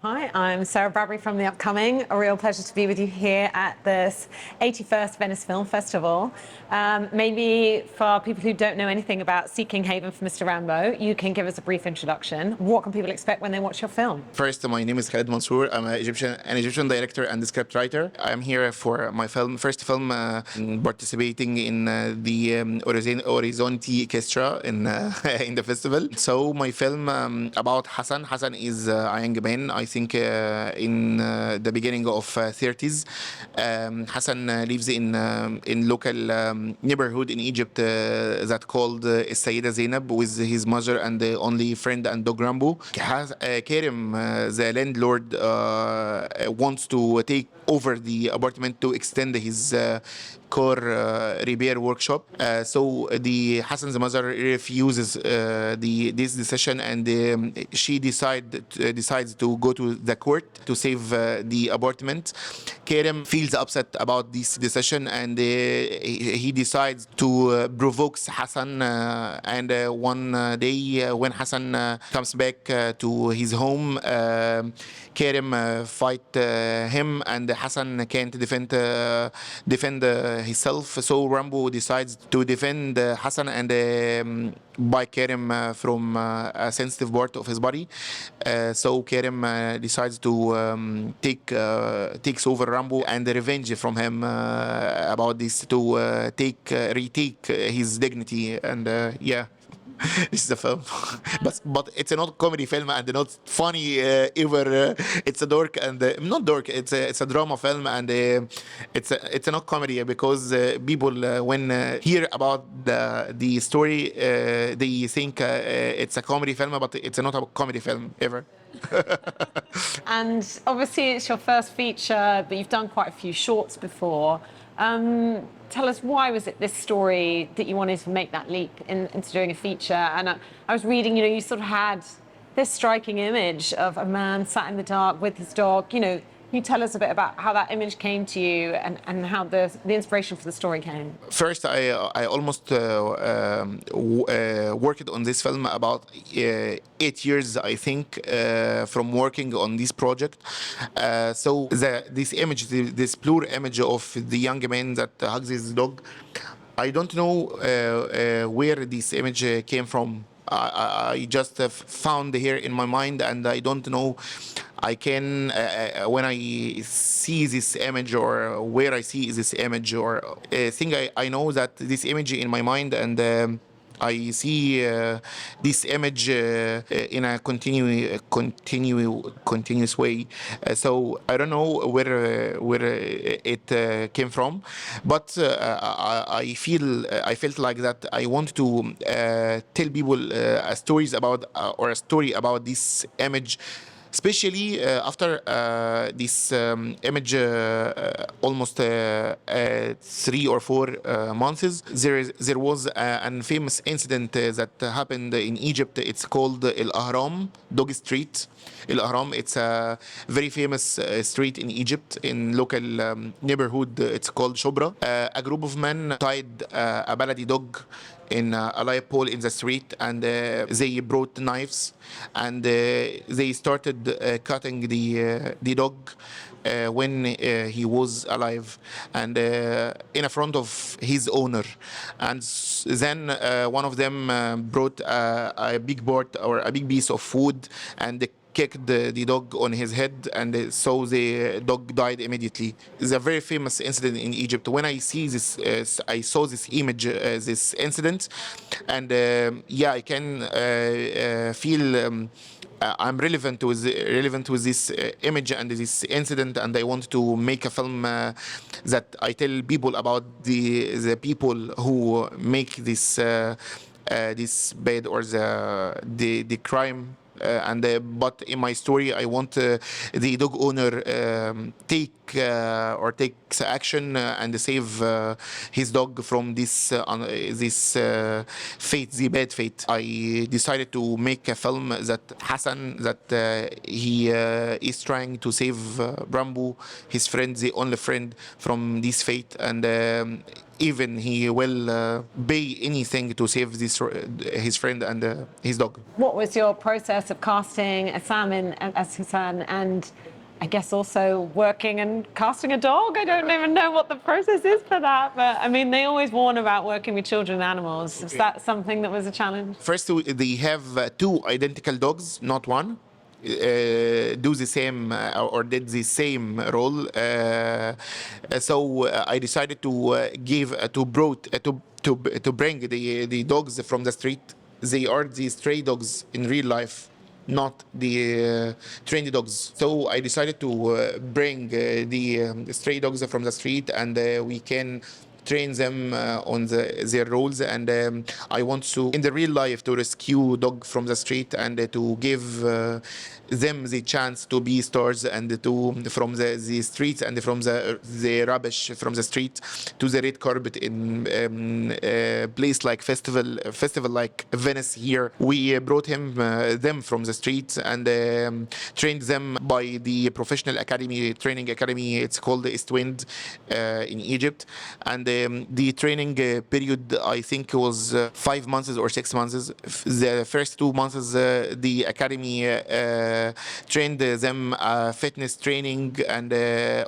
Hi, I'm Sarah Bradbury from The Upcoming. A real pleasure to be with you here at this 81st Venice Film Festival. Maybe for people who don't know anything about Seeking Haven for Mr. Rambo, you can give us a brief introduction. What can people expect when they watch your film? First, my name is Khaled Mansour. I'm an Egyptian director and scriptwriter. I'm here for my first film, participating in the Orizzonti Orchestra in in the festival. So my film about Hassan. Hassan is a young man. I think in the beginning of 30s. Hassan lives in local neighborhood in Egypt that called Sayyida Zainab with his mother and the only friend and dog Rambo. Karim, the landlord, wants to take over the apartment to extend his car repair workshop. So the Hassan's mother refuses this decision, and she decides to go to the court to save the apartment. Karim feels upset about this decision, and he decides to provoke Hassan. And one day, when Hassan comes back to his home, Karim fight him, and Hassan can't defend himself. So Rambo decides to defend Hassan and buy Karim from a sensitive part of his body. So Karim decides to takes over Rambo and revenge from him about this to retake his dignity, and yeah. This is a film, but it's a not comedy film and not funny ever. It's a dark and not dark. It's a drama film, and it's a not comedy because people when hear about the story they think it's a comedy film, but it's not a comedy film ever. And obviously it's your first feature, but you've done quite a few shorts before. Tell us, why was it this story that you wanted to make that leap into doing a feature? And I was reading, you sort of had this striking image of a man sat in the dark with his dog. Can you tell us a bit about how that image came to you and how the inspiration for the story came? First, I almost worked on this film about 8 years, I think, from working on this project. So this image, this blur image of the young man that hugs his dog, I don't know where this image came from. I just found here in my mind, and I don't know. I can when I see this image or where I see this image or thing, I know that this image in my mind, and I see this image in a continuous way. So I don't know where it came from, but I felt like that I want to tell people stories about or a story about this image, especially after this image almost 3 or 4 months. There was an famous incident that happened in Egypt. It's called El Ahram Dog Street. El Ahram, it's a very famous street in Egypt, in local neighborhood. It's called Shobra. A group of men tied a baladi dog in a live pole in the street, and they brought knives, and they started cutting the dog when he was alive, and in front of his owner. And then one of them brought a big board or a big piece of wood, and kicked the dog on his head, and so the dog died immediately. It's a very famous incident in Egypt. When I see this, I saw this image, this incident, and yeah, I can feel. I'm relevant with this image and this incident, and I want to make a film that I tell people about the people who make this this bad or the crime. But in my story, I want the dog owner takes action and save his dog from this fate, the bad fate. I decided to make a film that Hassan, that he is trying to save Rambo, his friend, the only friend, from this fate, and even he will pay anything to save his friend and his dog. What was your process of casting Sam as Hassan, and I guess also working and casting a dog? I don't even know what the process is for that, but I mean, they always warn about working with children and animals. Is that something that was a challenge? First, they have two identical dogs, not one. Do the same or did the same role. So I decided to give to bring the dogs from the street. They are the stray dogs in real life, not the trained dogs. So I decided to bring the stray dogs from the street, and we can train them on their roles. And I want to, in the real life, to rescue dog from the street and to give them the chance to be stars, and to from the streets and from the rubbish from the street to the red carpet in a place like festival like Venice here. We brought them from the streets and trained them by the professional training academy. It's called East Wind in Egypt. And the training period, I think, was 5 months or 6 months. The first 2 months, the academy trained them fitness training and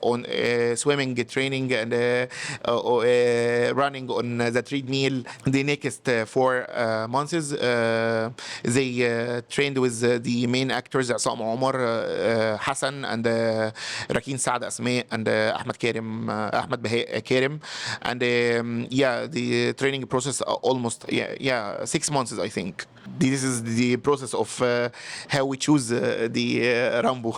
on swimming training and running on the treadmill. The next 4 months, they trained with the main actors, Sam Omar, Hassan, and Rakin Saad Asma, and Ahmed Bahai Karim. And yeah, the training process almost 6 months, I think. This is the process of how we choose the Rambo.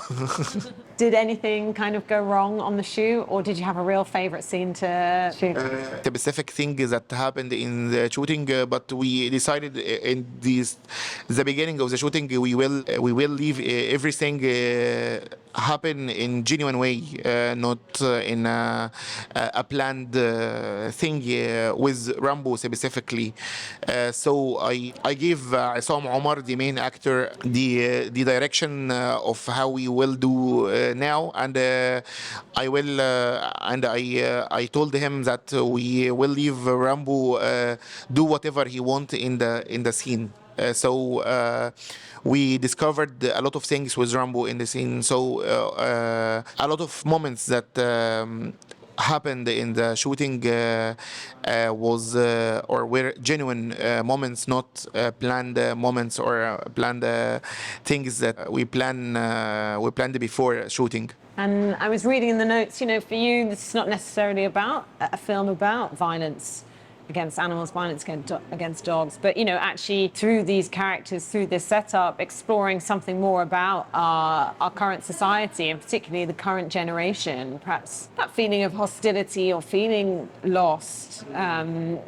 Did anything kind of go wrong on the shoot, or did you have a real favorite scene to shoot? The specific thing that happened in the shooting, but we decided in the beginning of the shooting we will leave everything happen in genuine way, not in a planned thing with Rambo specifically. So I gave Isam Omar, the main actor, the direction of how we will do now, and I told him that we will leave Rambo do whatever he wants in the scene. So we discovered a lot of things with Rambo in the scene. So a lot of moments that happened in the shooting was or were genuine moments, not planned moments or planned things that we planned before shooting. And I was reading in the notes, you know, for you, this is not necessarily about a film about violence against animals, violence against dogs, but, you know, actually through these characters, through this setup, exploring something more about our current society, and particularly the current generation, perhaps that feeling of hostility or feeling lost, and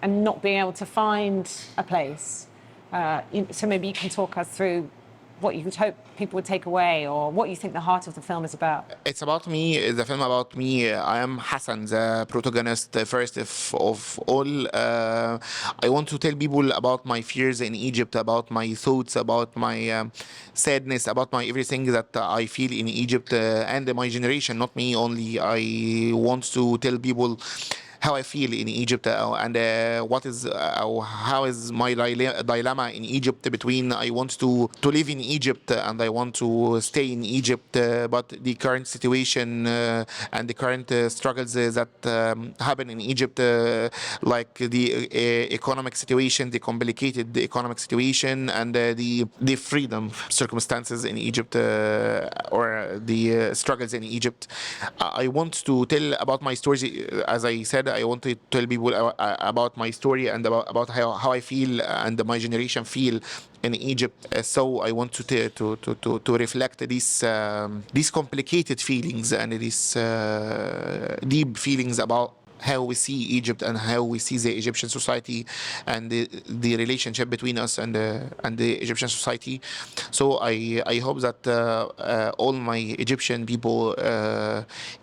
not being able to find a place. So maybe you can talk us through what you would hope people would take away, or what you think the heart of the film is about. It's about me, the film about me. I am Hassan, the protagonist, first of all. I want to tell people about my fears in Egypt, about my thoughts, about my sadness, about my everything that I feel in Egypt and my generation, not me only. I want to tell people how I feel in Egypt and what is how is my dilemma in Egypt between I want to live in Egypt and I want to stay in Egypt, but the current situation and the current struggles that happen in Egypt, like the economic situation, the complicated economic situation, and the freedom circumstances in Egypt or the struggles in Egypt. I want to tell about my stories. As I said, I want to tell people about my story and about how I feel and my generation feel in Egypt. So I want to reflect these complicated feelings and these deep feelings about how we see Egypt and how we see the Egyptian society and the relationship between us and the Egyptian society. So I hope that all my Egyptian people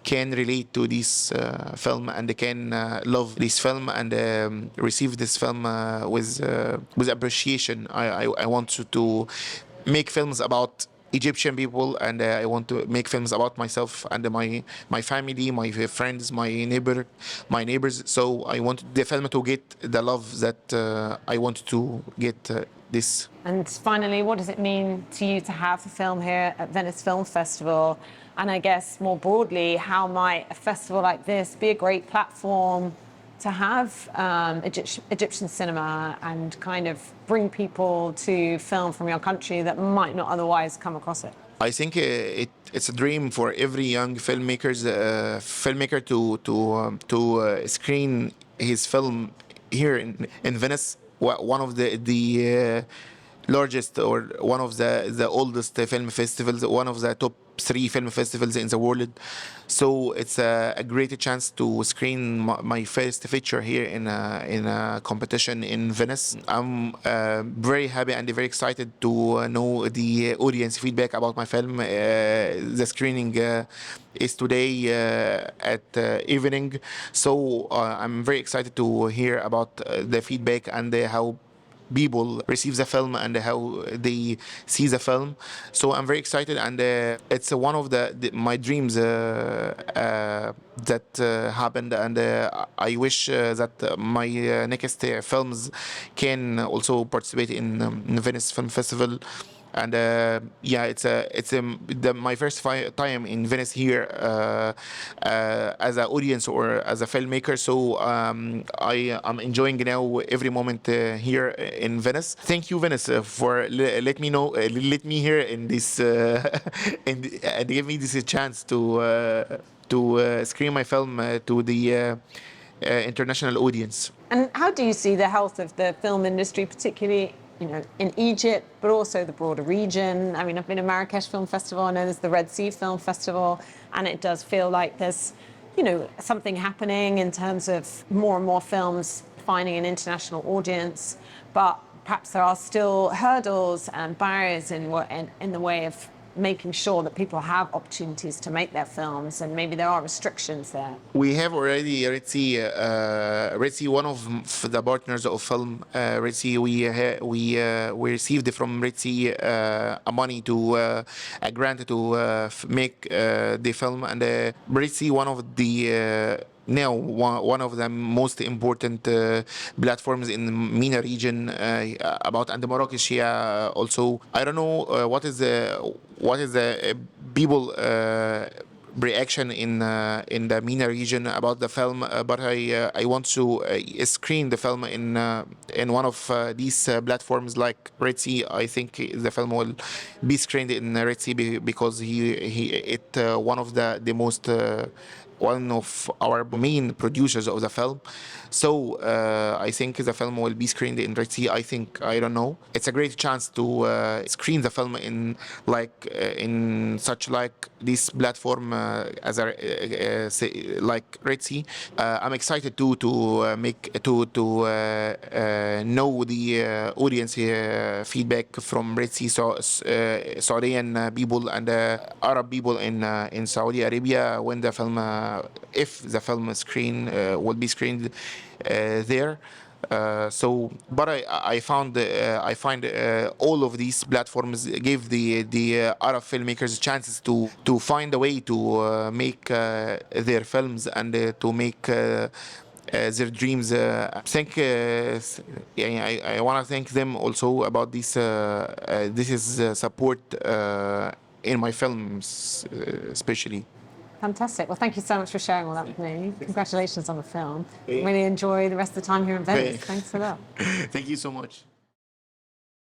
can relate to this film, and they can love this film and receive this film with appreciation. I want to make films about Egyptian people, and I want to make films about myself and my family, my friends, my neighbors. So I want the film to get the love that I want to get this. And finally, what does it mean to you to have the film here at Venice Film Festival? And I guess more broadly, how might a festival like this be a great platform to have Egyptian cinema and kind of bring people to film from your country that might not otherwise come across it? I think it's a dream for every young filmmaker to screen his film here in Venice, one of the largest or one of the oldest film festivals, one of the top 3 film festivals in the world. So it's a great chance to screen my first feature here in a competition in Venice. I'm very happy and very excited to know the audience feedback about my film. The screening is today at evening, so I'm very excited to hear about the feedback and how people receive the film and how they see the film. So I'm very excited, and it's one of my dreams that happened, and I wish that my next films can also participate in Venice Film Festival. And yeah, my first time in Venice here as an audience or as a filmmaker. So I am enjoying now every moment here in Venice. Thank you, Venice, for let me here in this and give me this chance to screen my film to the international audience. And how do you see the health of the film industry, particularly, you know, in Egypt, but also the broader region? I mean, I've been to Marrakesh Film Festival. I know there's the Red Sea Film Festival, and it does feel like there's, you know, something happening in terms of more and more films finding an international audience. But perhaps there are still hurdles and barriers in the way of making sure that people have opportunities to make their films, and maybe there are restrictions there. We have already Red Sea, one of the partners of film. Red Sea, we received from Red Sea a money to a grant to make the film, and Red Sea, one of the now one of the most important platforms in the MENA region about, and Marrakesh. Yeah, also I don't know what is the people reaction in the MENA region about the film, but I want to screen the film in one of these platforms like Red Sea. I think the film will be screened in Red Sea because one of the most one of our main producers of the film. So I think the film will be screened in Red Sea. I don't know. It's a great chance to screen the film in such like this platform as like Red Sea. I'm excited to know the audience feedback from Red Sea, Saudian people and Arab people in Saudi Arabia when the film, if the film will be screened there. But I find all of these platforms give the Arab filmmakers chances to find a way to make their films and to make their dreams. I want to thank them also about this. This is support in my films, especially. Fantastic. Well, thank you so much for sharing all that with me. Congratulations on the film. Really enjoy the rest of the time here in Venice. Thanks a lot. Thank you so much.